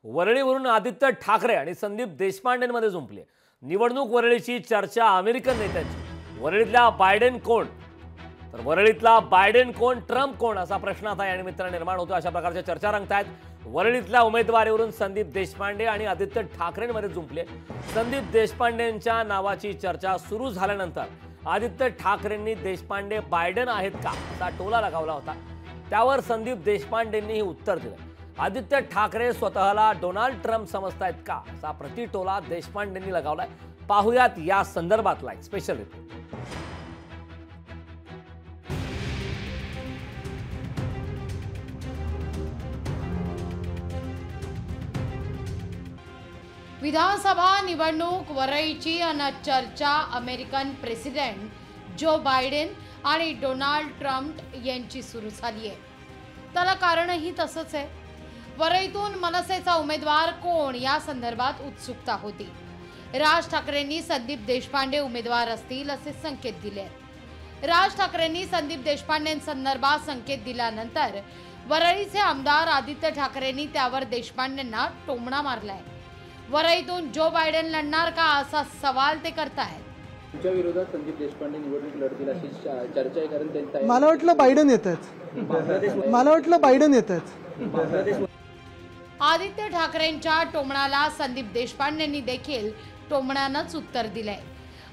वरळीवरून आदित्य ठाकरे आणि संदीप देशपांडेंमध्ये जुंपली। निवडणूक वरळीची चर्चा अमेरिकन नेत्यांची। वरळीतला बायडेन कोण, तर वरळीतला बायडेन कोण, ट्रम्प कोण असा प्रश्न आता या निमित्ताने निर्माण होतो। अशा प्रकारच्या चर्चा रंगतायत। वरळीतल्या उमेदवारीवरून संदीप देशपांडे आणि आदित्य ठाकरेंमध्ये जुंपले। संदीप देशपांडेंच्या नावाची चर्चा सुरू झाल्यानंतर आदित्य ठाकरेंनी देशपांडे बायडेन आहेत का असा टोला लगावला होता। त्यावर संदीप देशपांडेंनी उत्तर दिलं। आदित्य ठाकरे स्वतःला डोनाल्ड ट्रम्प समजतायत का असा प्रतिटोला देशपांडेंनी लगावलाय। पाहुयात या संदर्भातला एक स्पेशल रिपोर्ट। विधानसभा निवडणूक वरळीची अन चर्चा अमेरिकन प्रेसिडेंट जो बायडेन आणि डोनाल्ड ट्रम्प यांची सुरू झाली आहे। त्याला कारणही तसंच आहे। वरळीतून मनसेचा उमेदवार कोण या संदर्भात उत्सुकता होती। राज ठाकरेंनी संदीप देशपांडे उमेदवार असतील असे संकेत दिले। राज ठाकरेंनी संदीप देशपांडेंसंदर्भात संकेत दिल्यानंतर वरळीचे आमदार आदित्य ठाकरेंनी त्यावर देशपांडेंना टोमणा मारलाय। वरळीतून जो बायडेन लढणार का असा सवाल ते करतायत। तुमच्या विरोधात संदीप देशपांडे निवडणूक लढतील अशी चर्चा आहे, कारण त्यांचा मला वाटलं बायडेन येतच। आदित्य ठाकरेंच्या टोमणाला संदीप देशपांडेंनी देखील टोमण्यानंच उत्तर दिलंय।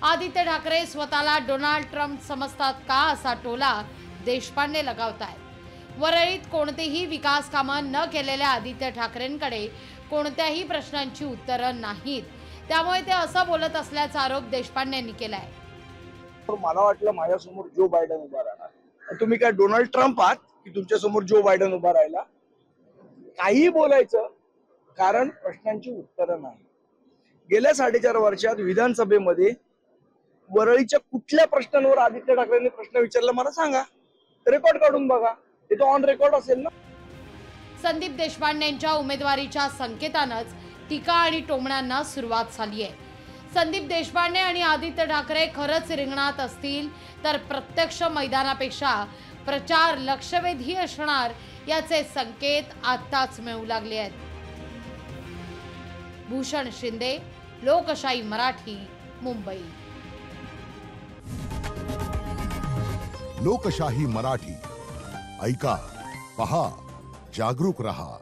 आदित्य ठाकरे स्वतःला डोनाल्ड ट्रम्प समजतात का असा टोला देशपांडे लगावतायत। वरळीत कोणतेही विकास कामं न केलेल्या आदित्य ठाकरेंकडे कोणत्याही प्रश्नांची उत्तरं नाहीत, त्यामुळे ते असं बोलत असल्याचा आरोप देशपांडेंनी केलाय। मला वाटलं माझ्यासमोर जो बायडेन उभा राहणार, तुम्ही काय डोनाल्ड ट्रम्प आहात की तुमच्या समोर जो बायडेन उभा राहिला? काही बोलायचं, कारण प्रश्नांची उत्तरं नाही। गेल्या 4.5 वर्षात विधानसभेमध्ये वरळीच्या कुठल्या प्रश्नांवर आदित्य ठाकरेंनी प्रश्न विचारला मला सांगा, रेकॉर्ड काढून बघा, ते तो ऑन रेकॉर्ड असेल ना। संदीप देशपांडेंच्या उमेदवारीच्या संकेतानंच टीका आणि टोमण्यांना सुरुवात झाली आहे। संदीप देशपांडे आणि आदित्य ठाकरे खरंच रिंगणात असतील तर प्रत्यक्ष मैदानापेक्षा प्रचार लक्षवेधी असणार याचे संकेत आताच मिळू लागले आहेत। भूषण शिंदे, लोकशाही मराठी, मुंबई। लोकशाही मराठी ऐका, पहा, जागरूक रहा।